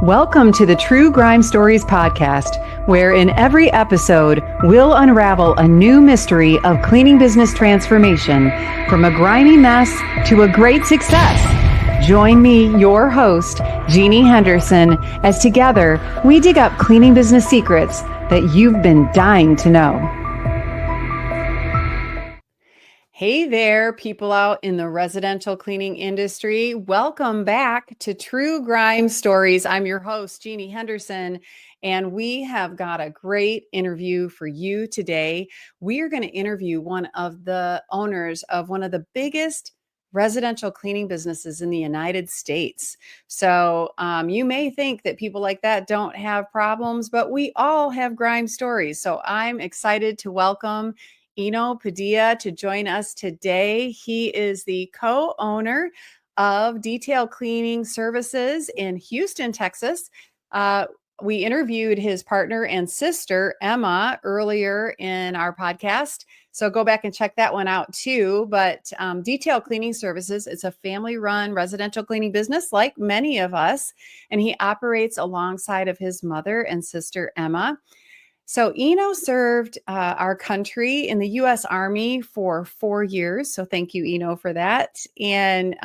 Welcome to the True Grime Stories podcast, where in every episode, we'll unravel a new mystery of cleaning business transformation from a grimy mess to a great success. Join me, your host, Jeannie Henderson, as together we dig up cleaning business secrets that you've been dying to know. Hey there, people out in the residential cleaning industry. Welcome back to True Grime Stories. I'm your host, Jeannie Henderson, and we have got a great interview for you today. We are going to interview one of the owners of one of the biggest residential cleaning businesses in the United States. So you may think that people like that don't have problems, but we all have grime stories. So I'm excited to welcome Ino Padilla to join us today. He is the co-owner of Detail Cleaning Services in Houston, Texas. We interviewed his partner and sister, Emma, earlier in our podcast. So go back and check that one out too. But Detail Cleaning Services, it's a family-run residential cleaning business like many of us. And he operates alongside of his mother and sister, Emma. So Ino served our country in the U.S. Army for 4 years. So thank you, Ino, for that. And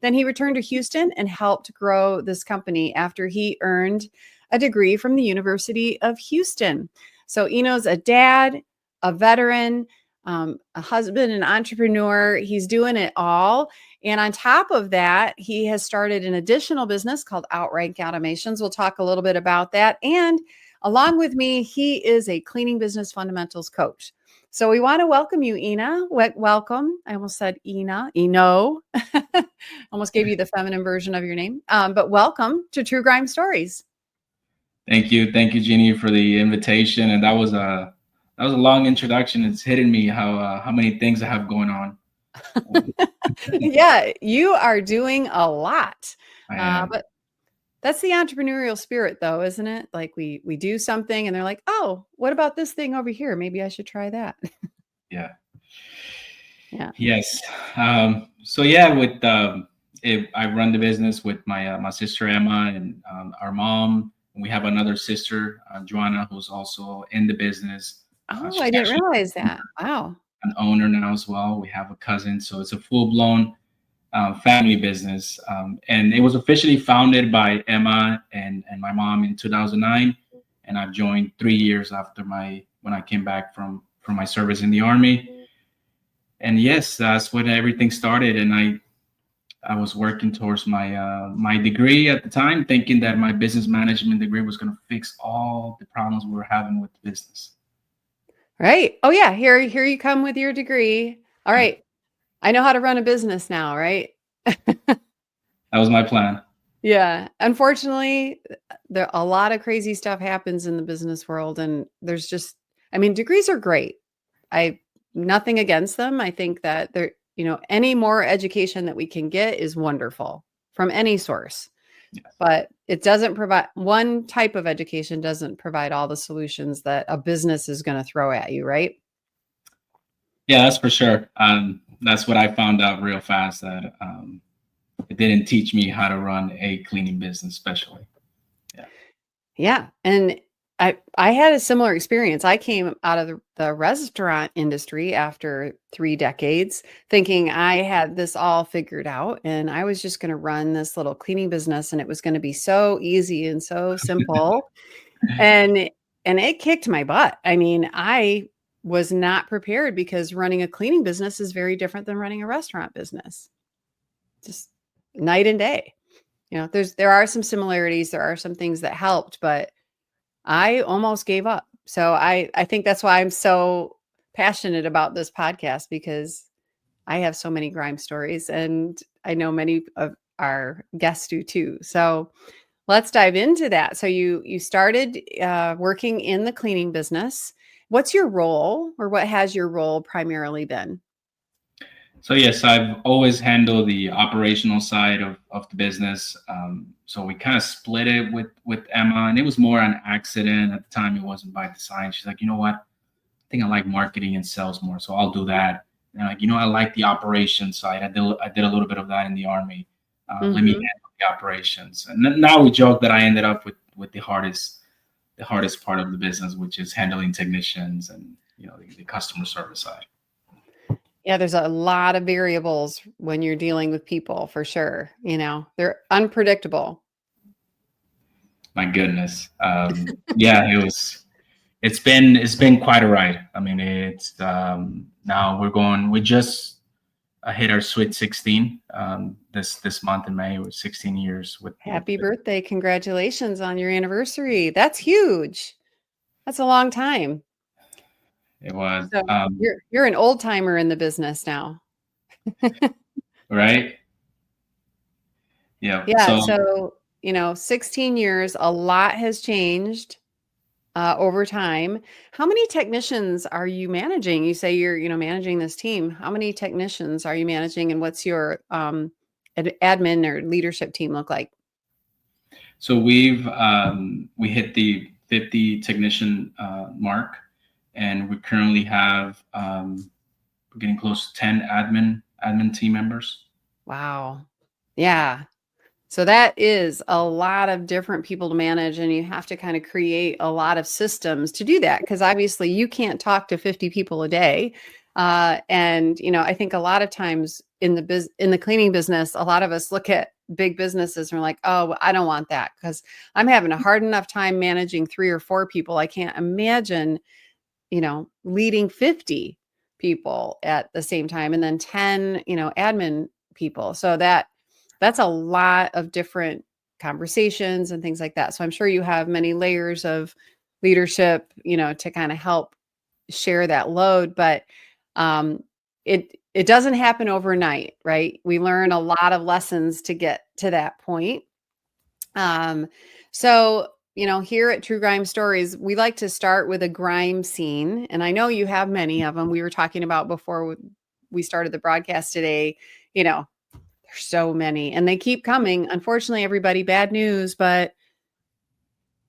then he returned to Houston and helped grow this company after he earned a degree from the University of Houston. So Ino's a dad, a veteran, a husband, an entrepreneur. He's doing it all. And on top of that, he has started an additional business called Outrank Automations. We'll talk a little bit about that. And along with me, he is a cleaning business fundamentals coach. So we want to welcome you, Ina. Welcome. I almost said Ino. Almost gave you the feminine version of your name. But welcome to True Grime Stories. Thank you, Jeannie, for the invitation. And that was a long introduction. It's hitting me how many things I have going on. Yeah, you are doing a lot. I am. But that's the entrepreneurial spirit, though, isn't it? Like we do something and they're like, oh, what about this thing over here? Maybe I should try that. Yeah. Yes. I run the business with my sister Emma and our mom. And we have another sister, Joanna, who's also in the business. Oh, I didn't realize that. Wow. An owner now as well. We have a cousin, so it's a full-blown family business, and it was officially founded by Emma and my mom in 2009, and I've joined 3 years after when I came back from my service in the Army. And yes, that's when everything started, and I was working towards my degree at the time, thinking that my business management degree was going to fix all the problems we were having with the business. Right. Oh yeah, here you come with your degree. All right. I know how to run a business now, right? That was my plan. Yeah. Unfortunately, a lot of crazy stuff happens in the business world. And there's just, degrees are great. Nothing against them. I think that any more education that we can get is wonderful from any source. Yes. But it doesn't provide, one type of education doesn't provide all the solutions that a business is going to throw at you, right? Yeah, that's for sure. That's what I found out real fast, that it didn't teach me how to run a cleaning business, especially. Yeah. And I had a similar experience. I came out of the restaurant industry after 3 decades thinking I had this all figured out and I was just going to run this little cleaning business and it was going to be so easy and so simple. and it kicked my butt. I was not prepared because running a cleaning business is very different than running a restaurant business. Just night and day. There are some similarities. There are some things that helped, but I almost gave up. So I think that's why I'm so passionate about this podcast, because I have so many grime stories and I know many of our guests do too. So let's dive into that. So you started working in the cleaning business. What's your role, or what has your role primarily been? So yes, I've always handled the operational side of the business. So we kind of split it with Emma, and it was more an accident at the time. It wasn't by design. She's like, you know what? I think I like marketing and sales more, so I'll do that. And I like the operations side. I did a little bit of that in the Army. Let me handle the operations. And then now we joke that I ended up with the hardest part of the business, which is handling technicians and the customer service side. Yeah, there's a lot of variables when you're dealing with people, for sure. They're unpredictable. My goodness. Yeah, it's been quite a ride. I mean, it's now we just hit our sweet 16 this month in May. We're 16 years with Happy birthday. Congratulations on your anniversary. That's huge. That's a long time. It was So you're an old timer in the business now. right. Yeah. Yeah. So, 16 years, a lot has changed over time. How many technicians are you managing? You say you're, managing this team. How many technicians are you managing, and what's your admin or leadership team look like? So we hit the 50 technician mark, and we currently have we're getting close to 10 admin team members. Wow. Yeah. So that is a lot of different people to manage, and you have to kind of create a lot of systems to do that, because obviously you can't talk to 50 people a day. And I think a lot of times in the cleaning business, a lot of us look at big businesses and we're like, oh, I don't want that, because I'm having a hard enough time managing 3 or 4 people. I can't imagine leading 50 people at the same time, and then 10, admin people. So that's a lot of different conversations and things like that. So I'm sure you have many layers of leadership, to kind of help share that load, but it doesn't happen overnight, right? We learn a lot of lessons to get to that point. So, here at True Grime Stories, we like to start with a grime scene. And I know you have many of them. We were talking about before we started the broadcast today, there's so many and they keep coming. Unfortunately, everybody, bad news, but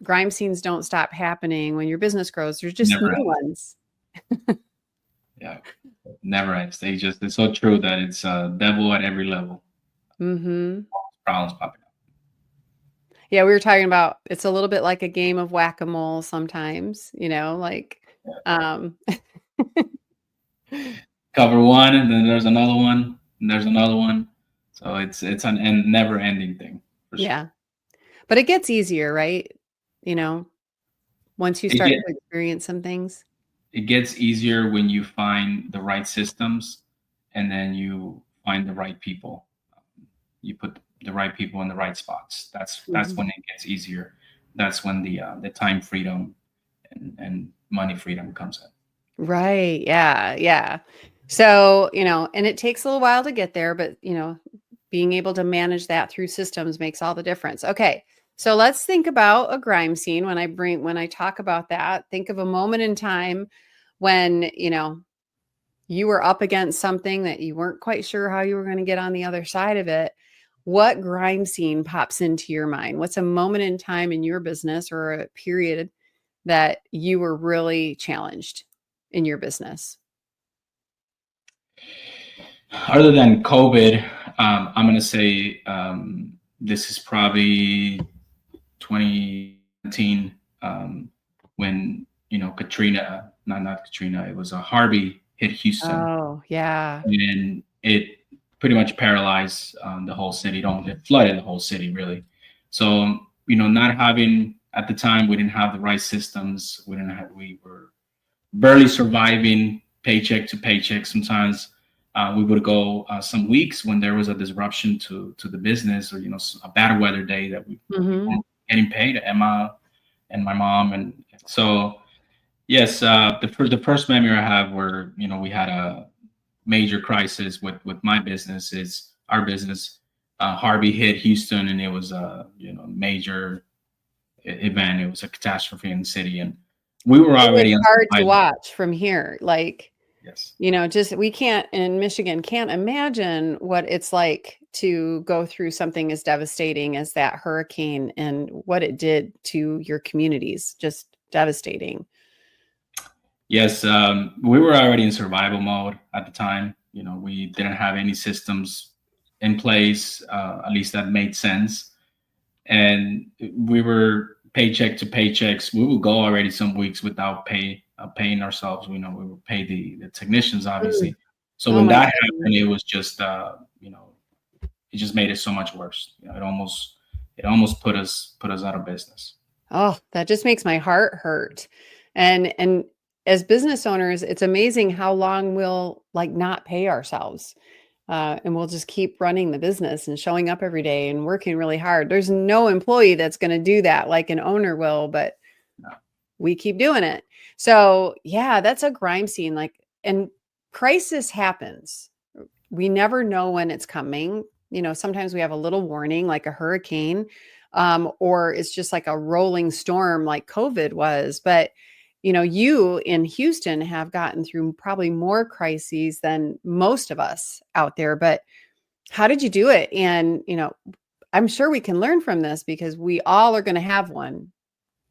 grime scenes don't stop happening. When your business grows, there's just new ones. Yeah, never ends. It's so true that it's devil at every level. Mm-hmm. Problems popping up. Yeah, we were talking about it's a little bit like a game of whack-a-mole sometimes, cover one, and then there's another one, and there's another one. So it's an never ending thing. For sure. Yeah, but it gets easier, right? Once you start to experience some things. It gets easier when you find the right systems, and then you find the right people. You put the right people in the right spots. That's when it gets easier. That's when the time freedom and money freedom comes in. Right. Yeah. Yeah. So, and it takes a little while to get there, but, being able to manage that through systems makes all the difference. Okay. So let's think about a grime scene. When I talk about that, think of a moment in time when, you were up against something that you weren't quite sure how you were going to get on the other side of it. What grime scene pops into your mind? What's a moment in time in your business or a period that you were really challenged in your business? Other than COVID, I'm going to say this is probably 2019 when Katrina, not Katrina, it was a Harvey hit Houston. Oh yeah, and it pretty much paralyzed the whole city. It flooded the whole city really. So not having at the time, we didn't have the right systems. We were barely surviving paycheck to paycheck. Sometimes we would go some weeks when there was a disruption to the business, or a bad weather day that we weren't getting paid. Emma and my mom, and so yes, the first memory I have where we had a major crisis with my business is our business. Harvey hit Houston, and it was a major event. It was a catastrophe in the city, and we were already hard to watch from here. Yes. Just we can't in Michigan can't imagine what it's like to go through something as devastating as that hurricane and what it did to your communities. Just devastating. Yes, we were already in survival mode at the time. We didn't have any systems in place, at least that made sense. And we were paycheck to paychecks. We would go already some weeks without paying ourselves. We would pay the technicians, Mm. obviously. So Oh when my that goodness. happened, it was just, it just made it so much worse. It almost put us out of business. Oh, that just makes my heart hurt. And as business owners, it's amazing how long we'll like not pay ourselves. And we'll just keep running the business and showing up every day and working really hard. There's no employee that's going to do that like an owner will, but we keep doing it. So, yeah, that's a grime scene. Like, and crisis happens. We never know when it's coming. Sometimes we have a little warning, like a hurricane, or it's just like a rolling storm, like COVID was. But, you in Houston have gotten through probably more crises than most of us out there. But how did you do it? And, I'm sure we can learn from this because we all are going to have one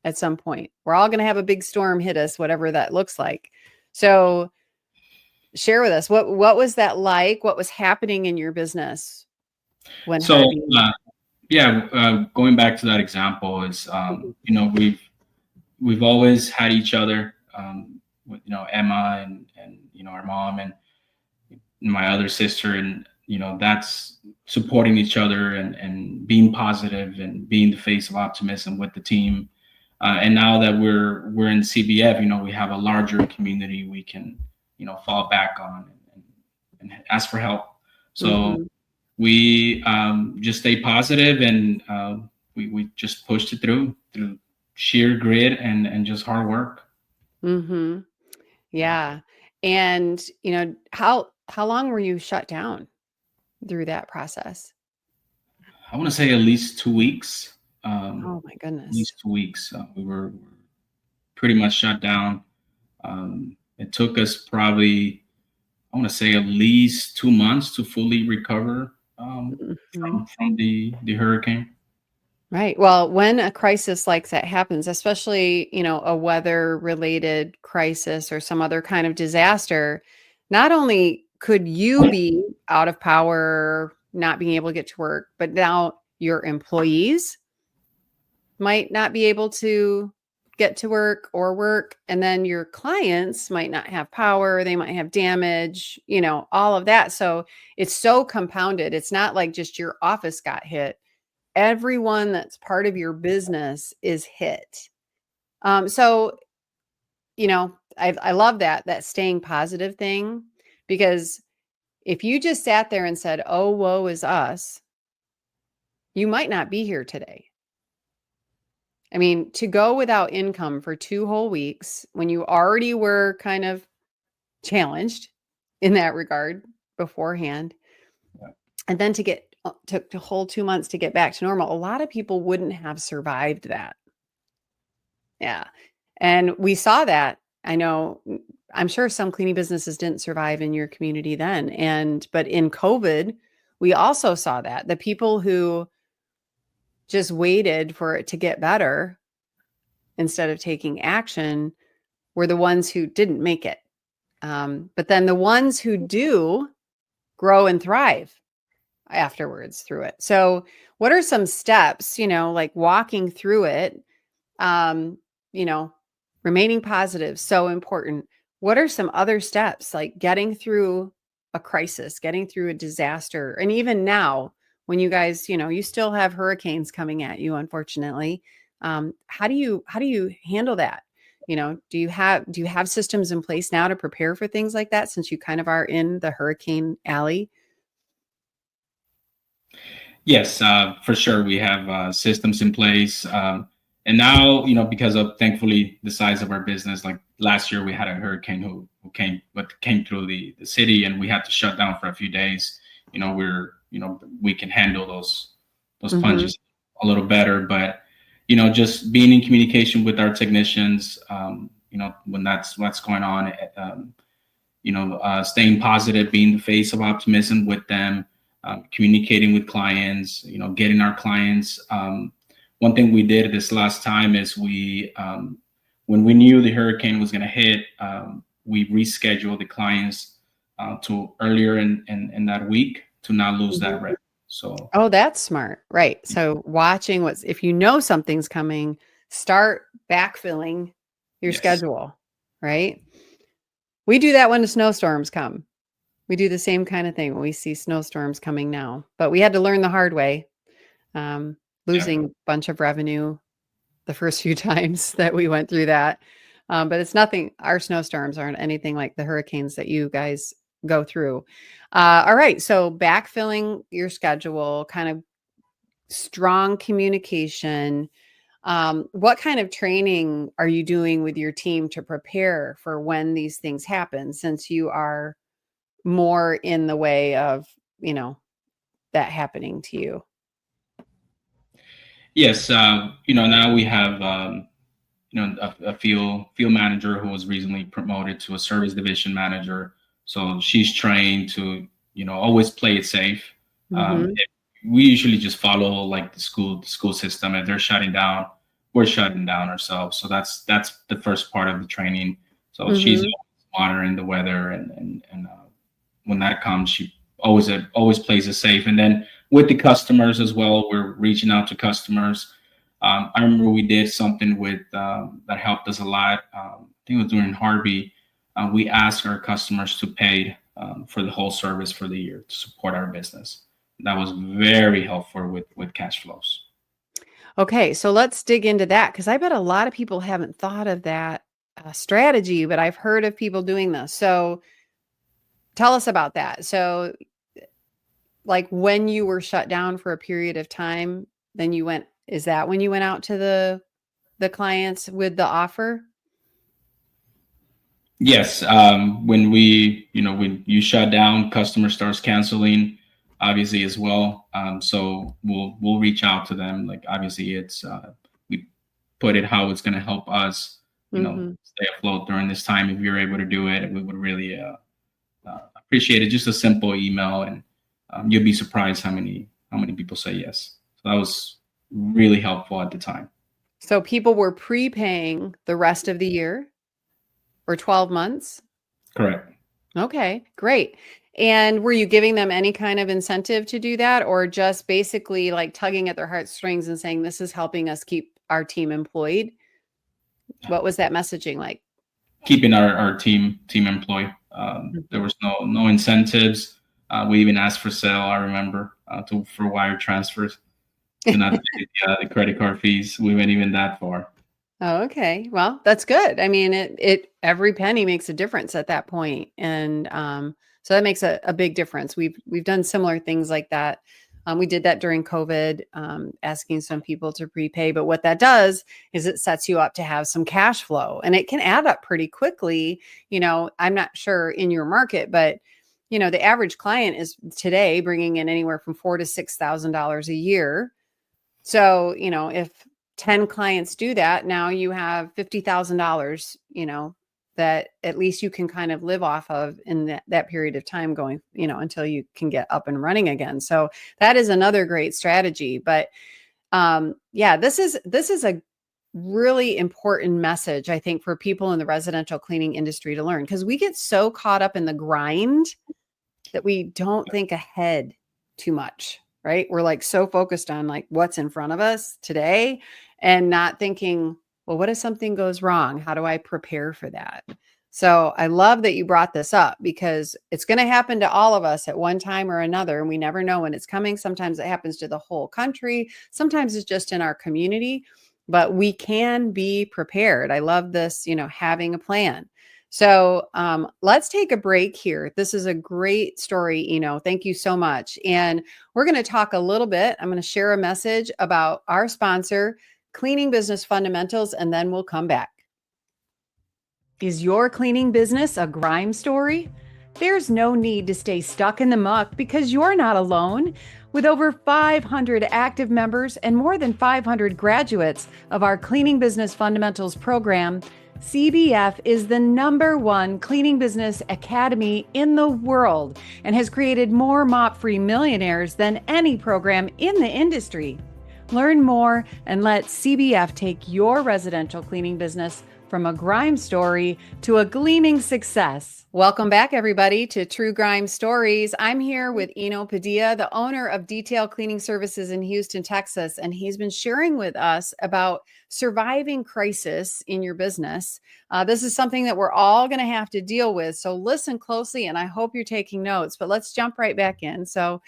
at some point. We're all going to have a big storm hit us, whatever that looks like. So, share with us what was that like? What was happening in your business when So Harvey? yeah, going back to that example is, Mhm. we've always had each other, with, Emma and our mom and my other sister, and that's supporting each other and being positive and being the face of optimism with the team. And now that we're in CBF, we have a larger community we can fall back on and ask for help. So Mhm. we just stay positive, and we just pushed it through sheer grit and just hard work. Mhm. Yeah. And, how long were you shut down through that process? I want to say at least 2 weeks. Oh my At goodness. least 2 weeks. We were pretty much shut down. It took us probably, I want to say, at least 2 months to fully recover, Mhm. from the hurricane. Right. Well, when a crisis like that happens, especially, a weather related crisis or some other kind of disaster, not only could you be out of power, not being able to get to work, but now your employees might not be able to get to work or work. And then your clients might not have power, they might have damage, all of that. So it's so compounded. It's not like just your office got hit, everyone that's part of your business is hit. So, I love that staying positive thing, because if you just sat there and said, "Oh, woe is us," you might not be here today. I mean, to go without income for 2 whole weeks when you already were kind of challenged in that regard beforehand, and then to get took the whole 2 months to get back to normal, a lot of people wouldn't have survived that. Yeah. And we saw that. I know, I'm sure some cleaning businesses didn't survive in your community then. But in COVID, we also saw that the people who just waited for it to get better instead of taking action were the ones who didn't make it. But then the ones who do grow and thrive afterwards through it. So, what are some steps, like walking through it? um, you know, remaining positive, so important. What are some other steps like getting through a crisis, getting through a disaster? And even now, when you guys, you still have hurricanes coming at you, unfortunately. How do you handle that? Do you have systems in place now to prepare for things like that, since you kind of are in the hurricane alley? Yes, for sure. We have systems in place. And now, because of thankfully the size of our business, like last year we had a hurricane who came through the city, and we had to shut down for a few days. We can handle those Mm-hmm. punches a little better. But, just being in communication with our technicians, when that's what's going on, staying positive, being the face of optimism with them, communicating with clients, getting our clients. One thing we did this last time is when we knew the hurricane was going to hit, we rescheduled the clients to earlier in that week to not lose that Mhm. revenue. So Oh, that's smart. Right. So watching if you know something's coming, start backfilling your yes, schedule, right? We do that when the snowstorms come. We do the same kind of thing when we see snowstorms coming now, but we had to learn the hard way, um, yeah. losing a bunch of revenue the first few times that we went through that. But it's nothing, our snowstorms aren't anything like the hurricanes that you guys go through. All right. So backfilling your schedule, kind of strong communication. What kind of training are you doing with your team to prepare for when these things happen, since you are more in the way of, that happening to you? Yes, now we have a field manager who was recently promoted to a service division manager. So she's trained to always play it safe. Mhm. We usually just follow like the school system. If they're shutting down, we're shutting down ourselves. So that's the first part of the training. So she's Mhm. monitoring the weather, and when that comes, she always plays it safe. And then with the customers as well, we're reaching out to customers. I remember we did something with that helped us a lot. I think it was during Harvey. We asked our customers to pay for the whole service for the year to support our business. That was very helpful with cash flows. Okay, so let's dig into that, because I bet a lot of people haven't thought of that strategy, but I've heard of people doing this. So tell us about that. So, like when you were shut down for a period of time, then is that when you went out to the clients with the offer? Yes, when you shut down, customer starts canceling, obviously as well. So we'll reach out to them. Like obviously, we put it how it's going to help us, Mhm. stay afloat during this time. If you're able to do it, we would really appreciate it. Just a simple email, and you'll be surprised how many people say yes. So that was really helpful at the time. So people were prepaying the rest of the year or 12 months? Correct. Okay, great. And were you giving them any kind of incentive to do that, or just basically like tugging at their heartstrings and saying, this is helping us keep our team employed? What was that messaging like? Keeping our team employed. There Mhm. was no incentives. We even asked for sale. I remember for wire transfers to not pay the credit card fees. We went even that far. Oh, okay. Well, that's good. I mean, it every penny makes a difference at that point, and so that makes a big difference. We've done similar things like that. We did that during COVID, asking some people to prepay. But what that does is it sets you up to have some cash flow, and it can add up pretty quickly. I'm not sure in your market, but the average client is today bringing in anywhere from $4,000 to $6,000 a year. So, if 10 clients do that, now you have $50,000, that at least you can kind of live off of in that period of time going, until you can get up and running again. So that is another great strategy. But yeah, this is a really important message, I think, for people in the residential cleaning industry to learn, because we get so caught up in the grind that we don't think ahead too much, right? We're like so focused on like what's in front of us today and not thinking, well, what if something goes wrong? How do I prepare for that? So I love that you brought this up, because it's going to happen to all of us at one time or another, and we never know when it's coming. Sometimes it happens to the whole country, sometimes it's just in our community, but we can be prepared. I love this, having a plan. So let's take a break here. This is a great story, Thank you so much. And we're going to talk a little bit. I'm going to share a message about our sponsor, Cleaning Business Fundamentals, and then we'll come back. Is your cleaning business a grime story? There's no need to stay stuck in the muck, because you're not alone. With over 500 active members and more than 500 graduates of our Cleaning Business Fundamentals program, CBF is the #1 cleaning business academy in the world and has created more mop-free millionaires than any program in the industry. Learn more and let CBF take your residential cleaning business From a grime story to a gleaming success. Welcome back, everybody, to True Grime Stories. I'm here with Ino Padilla, the owner of Detail Cleaning Services in Houston, Texas, and he's been sharing with us about surviving crisis in your business. This is something that we're all going to have to deal with, so listen closely, and I hope you're taking notes, but let's jump right back in. So,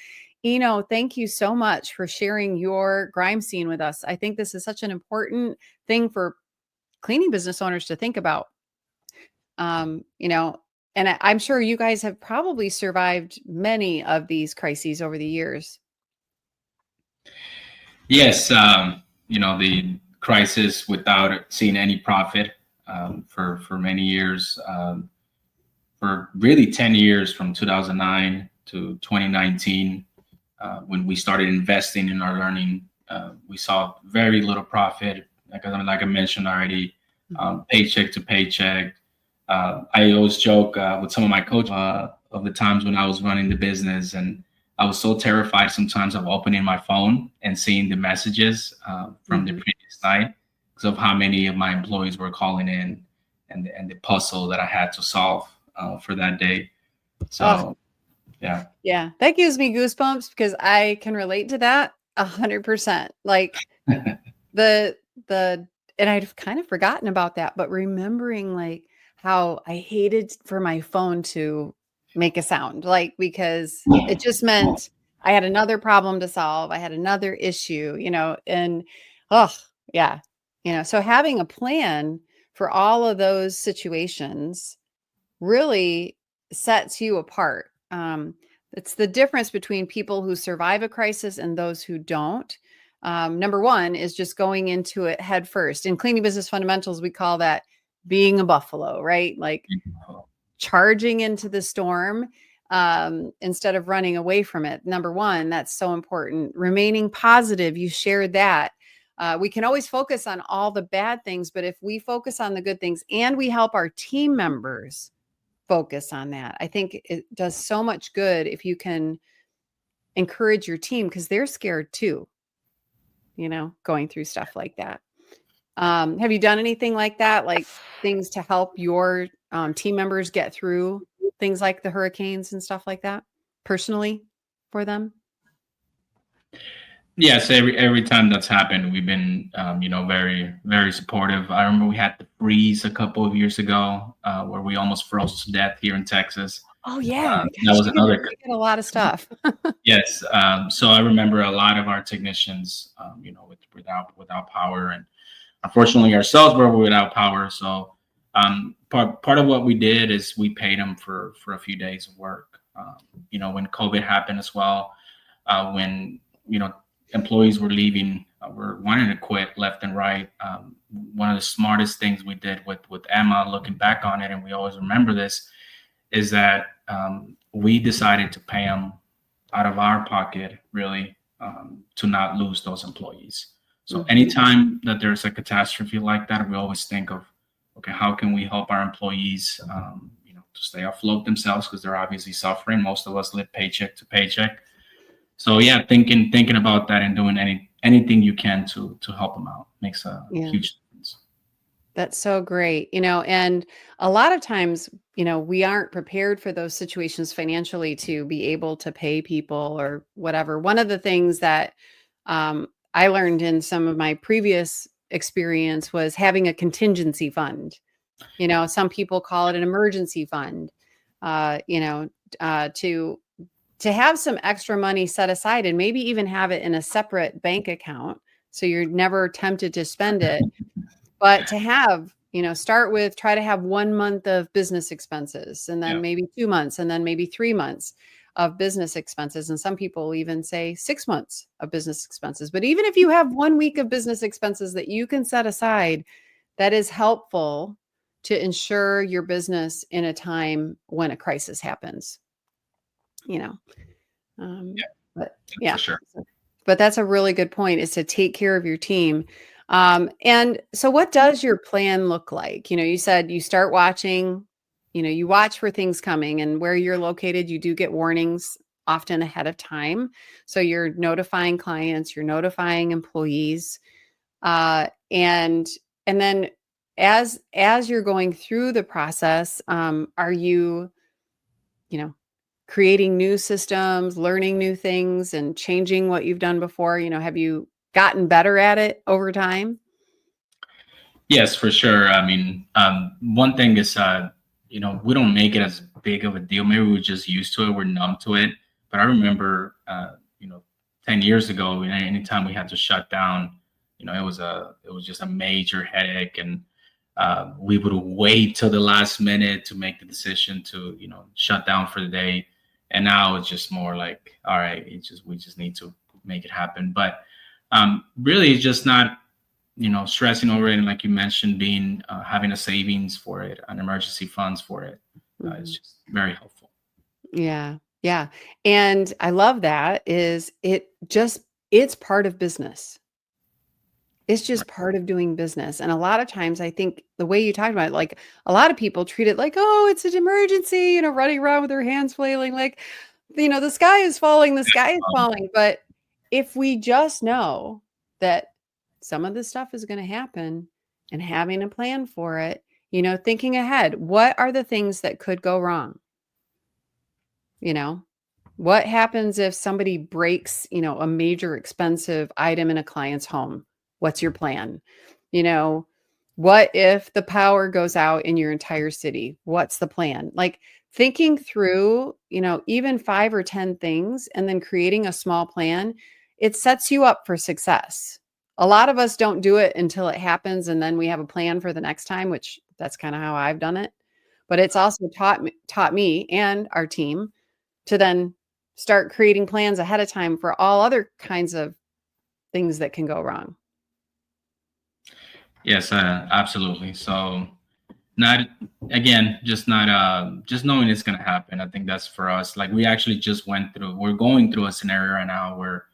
Ino, thank you so much for sharing your grime scene with us. I think this is such an important thing for cleaning business owners to think about. And I'm sure you guys have probably survived many of these crises over the years. Yes, the crisis without seeing any profit for many years, for really 10 years from 2009 to 2019, when we started investing in our learning, we saw very little profit. Like I mentioned already, paycheck to paycheck. I always joke with some of my coaches of the times when I was running the business, and I was so terrified sometimes of opening my phone and seeing the messages from the previous night because of how many of my employees were calling in and the puzzle that I had to solve for that day. So, yeah. Yeah, that gives me goosebumps because I can relate to that 100%. Like the and I'd kind of forgotten about that, but remembering like how I hated for my phone to make a sound, like because it just meant I had another problem to solve. I had another issue, and oh, yeah. So having a plan for all of those situations really sets you apart. It's the difference between people who survive a crisis and those who don't. Number one is just going into it head first. In cleaning business fundamentals, we call that being a buffalo, right? Like charging into the storm instead of running away from it. Number one, that's so important. Remaining positive, you shared that. We can always focus on all the bad things, but if we focus on the good things and we help our team members focus on that, I think it does so much good if you can encourage your team because they're scared too, going through stuff like that. Have you done anything like that, like things to help your team members get through things like the hurricanes and stuff like that personally for them? Yes, every time that's happened, we've been, very, very supportive. I remember we had the freeze a couple of years ago, where we almost froze to death here in Texas. Oh yeah, That gosh, was another. you get a lot of stuff. Yes. So I remember a lot of our technicians, without power, and unfortunately ourselves were without power. So part of what we did is we paid them for a few days of work. When COVID happened as well, when employees were leaving, were wanting to quit left and right. One of the smartest things we did with Emma, looking back on it, and we always remember this, is that we decided to pay them out of our pocket, really, to not lose those employees. So anytime that there's a catastrophe like that, we always think of, okay, how can we help our employees, to stay afloat themselves, because they're obviously suffering. Most of us live paycheck to paycheck. So yeah, thinking about that and doing anything you can to help them out makes a huge difference. That's so great. And a lot of times, we aren't prepared for those situations financially to be able to pay people or whatever. One of the things that I learned in some of my previous experience was having a contingency fund. Some people call it an emergency fund, to have some extra money set aside and maybe even have it in a separate bank account so you're never tempted to spend it. But to have, try to have 1 month of business expenses and then maybe 2 months and then maybe 3 months of business expenses. And some people even say 6 months of business expenses. But even if you have 1 week of business expenses that you can set aside, that is helpful to ensure your business in a time when a crisis happens. But yeah, for sure. but that's a really good point, is to take care of your team. And so what does your plan look like? You said you start watching, you watch for things coming, and where you're located, you do get warnings often ahead of time. So you're notifying clients, you're notifying employees. And then as you're going through the process, are you, you know, creating new systems, learning new things, and changing what you've done before? Have you gotten better at it over time? Yes, for sure. I mean, one thing is, we don't make it as big of a deal. Maybe we're just used to it. We're numb to it. But I remember, 10 years ago, anytime we had to shut down, it was just a major headache, and we would wait till the last minute to make the decision to, shut down for the day. And now it's just more like, all right, we just need to make it happen. But really, it's just not stressing over it, and like you mentioned, being having a savings for it, an emergency funds for it, is just very helpful. Yeah. Yeah. And I love that is it's part of business. It's just Right. part of doing business. And a lot of times I think the way you talked about it, like a lot of people treat it like, oh, it's an emergency, running around with their hands flailing, like, the sky is falling, the sky is Um, falling. But if we just know that some of this stuff is going to happen and having a plan for it, thinking ahead, what are the things that could go wrong? You know, what happens if somebody breaks, a major expensive item in a client's home? What's your plan? You know, what if the power goes out in your entire city? What's the plan? Like thinking through, even 5 or 10 things and then creating a small plan, it sets you up for success. A lot of us don't do it until it happens and then we have a plan for the next time, which that's kind of how I've done it. But it's also taught me and our team to then start creating plans ahead of time for all other kinds of things that can go wrong. yes, absolutely. So not again, just not just knowing it's gonna happen. I think that's for us. Like we actually just we're going through a scenario right now where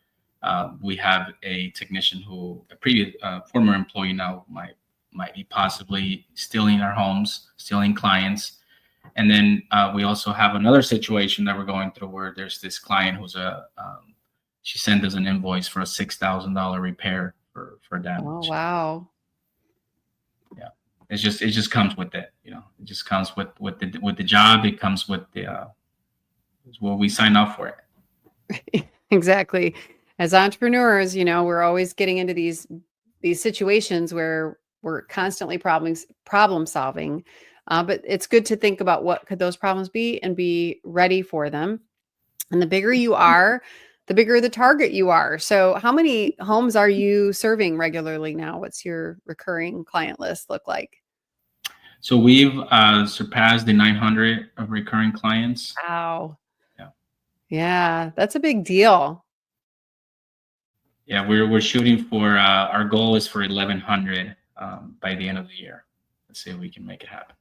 we have a technician who a previous former employee now might be possibly stealing our homes, stealing clients. And then we also have another situation that we're going through where there's this client who's she sent us an invoice for a $6,000 repair for Oh, damage. wow. Yeah, it just comes with it. It just comes with the job. It comes with the what we sign up for it. Exactly. As entrepreneurs, we're always getting into these situations where we're constantly problem solving. But it's good to think about what could those problems be and be ready for them. And the bigger you are, the bigger the target you are. So how many homes are you serving regularly now? What's your recurring client list look like? So we've surpassed the 900 of recurring clients. Wow. Yeah, Yeah, that's a big deal. yeah, we're shooting for our goal is for 1,100 by the end of the year. Let's see if we can make it happen.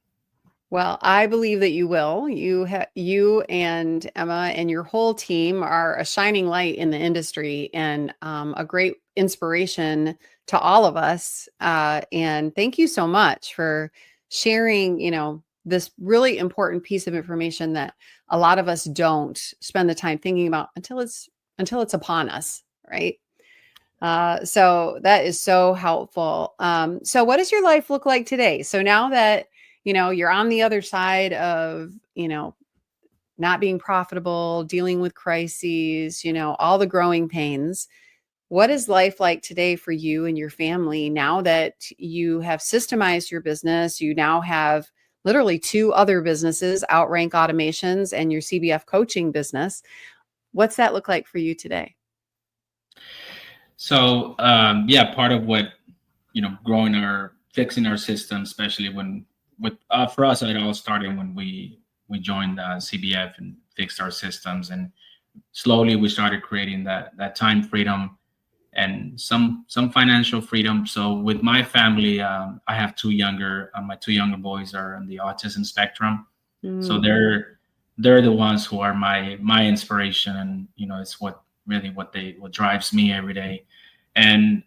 Well, I believe that you will. You and Emma and your whole team are a shining light in the industry and a great inspiration to all of us. And thank you so much for sharing, this really important piece of information that a lot of us don't spend the time thinking about until it's upon us, right? So that is so helpful. So what does your life look like today? So now that, you're on the other side of, not being profitable, dealing with crises, all the growing pains. What is life like today for you and your family now that you have systemized your business? You now have literally two other businesses, Outrank Automations and your CBF coaching business. What's that look like for you today? So yeah, part of what growing fixing our system, especially when with for us, it all started when we joined CBF and fixed our systems, and slowly we started creating that time freedom and some financial freedom. So with my family, I have my two younger boys are on the autism spectrum, so Mm. they're the ones who are my inspiration, and it's what drives me every day. And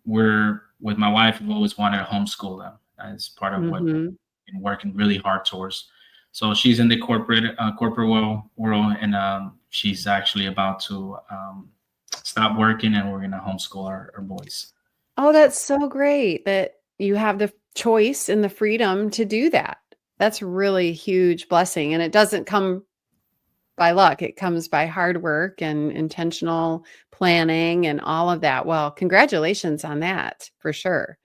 we're with my wife, we've always wanted to homeschool them as part of what Mhm. we've been working really hard towards. So she's in the corporate world, and she's actually about to stop working, and we're gonna homeschool our boys. Oh, that's so great that you have choice and the freedom to do that. That's really huge blessing. And it doesn't come by luck. It comes by hard work and intentional planning and all of that. Well, congratulations on that for sure.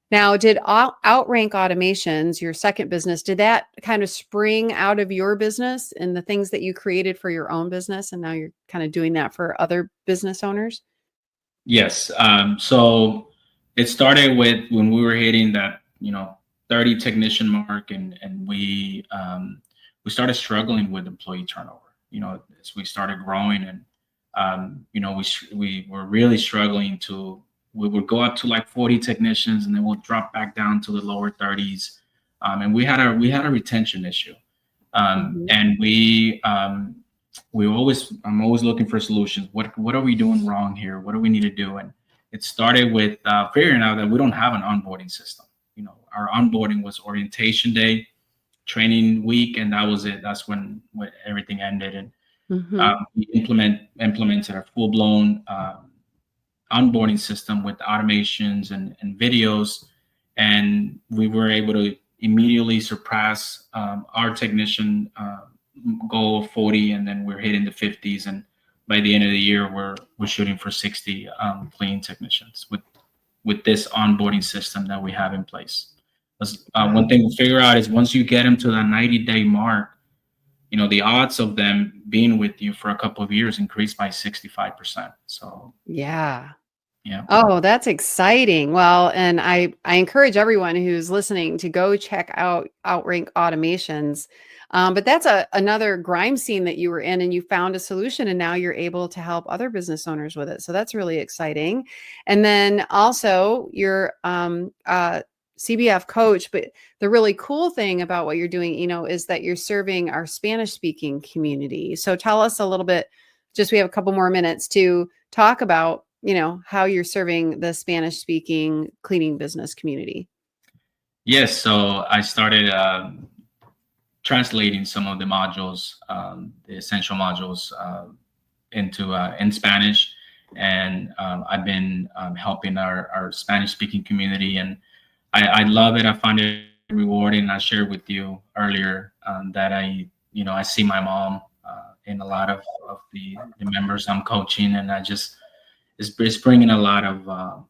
Now, did Outrank Automations, your second business, did that kind of spring out of your business and the things that you created for your own business? And now you're kind of doing that for other business owners? Yes. So it started with when we were hitting that, 30 technician mark, and we started struggling with employee turnover. As we started growing, and we were really struggling to. We would go up to like 40 technicians, and then we'll drop back down to the lower 30s, and we had a retention issue, Mhm. and I'm always looking for solutions. What are we doing wrong here? What do we need to do? And it started with figuring out that we don't have an onboarding system. Our onboarding was orientation day, training week, and that was it. That's when everything ended. And Mhm. we implemented a full blown onboarding system with automations and videos, and we were able to immediately surpass our technician goal of 40, and then we're hitting the 50s, and by the end of the year we're shooting for 60 cleaning technicians with this onboarding system that we have in place. One Wow. thing to figure out is once you get them to that 90-day mark, the odds of them being with you for a couple of years increase by 65%. So Yeah. yeah. Oh, that's exciting. Well, and I encourage everyone who's listening to go check out Outrank Automations. But that's another grime scene that you were in, and you found a solution, and now you're able to help other business owners with it. So that's really exciting. And then also you're CBF coach. But the really cool thing about what you're doing, is that you're serving our Spanish speaking community. So tell us a little bit. Just we have a couple more minutes to talk about how you're serving the Spanish speaking cleaning business community. Yes, so I started translating some of the modules, the essential modules, into in Spanish, and I've been helping our Spanish speaking community, and I love it. I find it rewarding. I shared with you earlier that I see my mom in a lot of the members I'm coaching, and it's bringing a lot of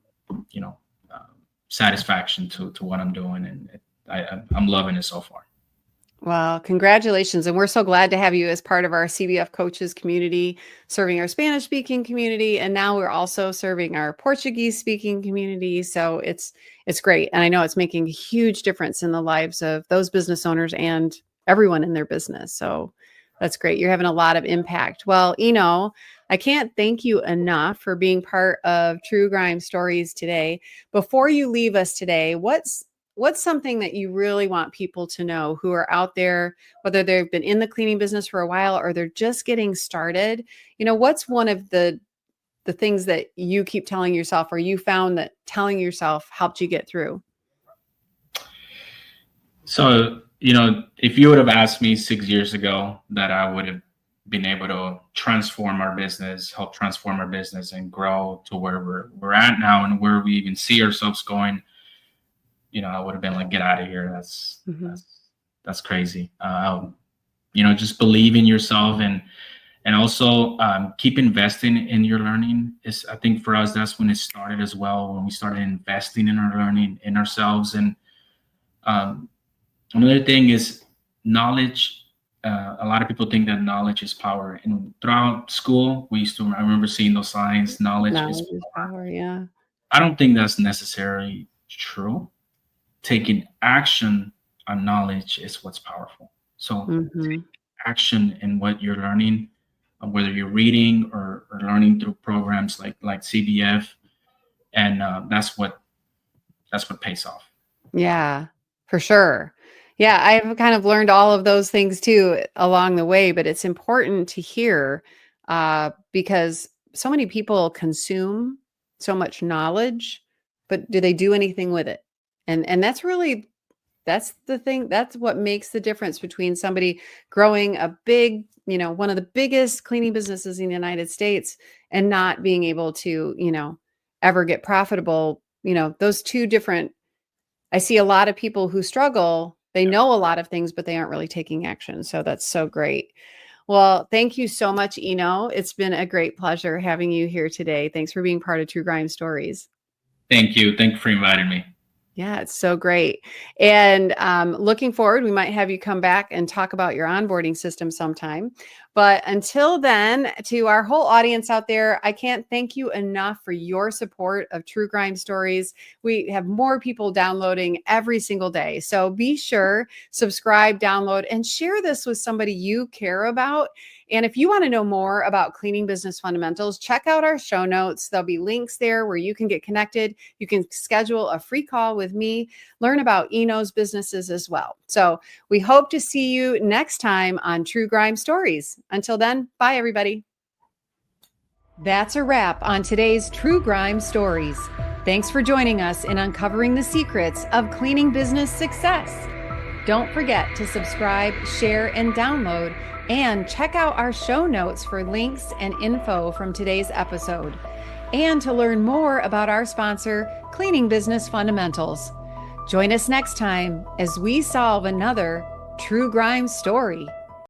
you know uh, satisfaction to what I'm doing, and I'm loving it so far. Well, congratulations. And we're so glad to have you as part of our CBF coaches community, serving our Spanish speaking community. And now we're also serving our Portuguese speaking community. So it's great. And I know it's making a huge difference in the lives of those business owners and everyone in their business. So that's great. You're having a lot of impact. Well, I can't thank you enough for being part of True Grime Stories today. Before you leave us today, what's something that you really want people to know who are out there, whether they've been in the cleaning business for a while or they're just getting started? What's one of the things that you keep telling yourself, or you found that telling yourself helped you get through? So, if you would have asked me 6 years ago that I would have been able to help transform our business and grow to where we're at now and where we even see ourselves going, I would have been like, get out of here. That's Mhm. that's that's crazy. Just believe in yourself, and also keep investing in your learning. Is I think for us that's when it started as well, when we started investing in our learning in ourselves. And um, another thing is knowledge. A lot of people think that knowledge is power, and throughout school I remember seeing those signs, knowledge is Knowledge is power. power. Yeah. I don't think that's necessarily true. Taking action on knowledge is what's powerful. So Hmm. action in what you're learning, whether you're reading or learning through programs like CBF, and that's what pays off. Yeah, for sure. Yeah, I've kind of learned all of those things too along the way, but it's important to hear because so many people consume so much knowledge, but do they do anything with it? And that's the thing. That's what makes the difference between somebody growing a big, one of the biggest cleaning businesses in the United States and not being able to, ever get profitable. Those two different I see a lot of people who struggle. They know a lot of things, but they aren't really taking action. So that's so great. Well, thank you so much, Ino. It's been a great pleasure having you here today. Thanks for being part of True Grime Stories. Thank you. Thank you for inviting me. Yeah, it's so great. And looking forward, we might have you come back and talk about your onboarding system sometime. But until then, to our whole audience out there, I can't thank you enough for your support of True Grime Stories. We have more people downloading every single day. So be sure, subscribe, download, and share this with somebody you care about. And if you want to know more about cleaning business fundamentals, check out our show notes. There'll be links there where you can get connected. You can schedule a free call with me, learn about Ino's businesses as well. So we hope to see you next time on True Grime Stories. Until then, bye everybody. That's a wrap on today's True Grime Stories. Thanks for joining us in uncovering the secrets of cleaning business success. Don't forget to subscribe, share, and download, and check out our show notes for links and info from today's episode, and to learn more about our sponsor, Cleaning Business Fundamentals. Join us next time as we solve another True Grime story.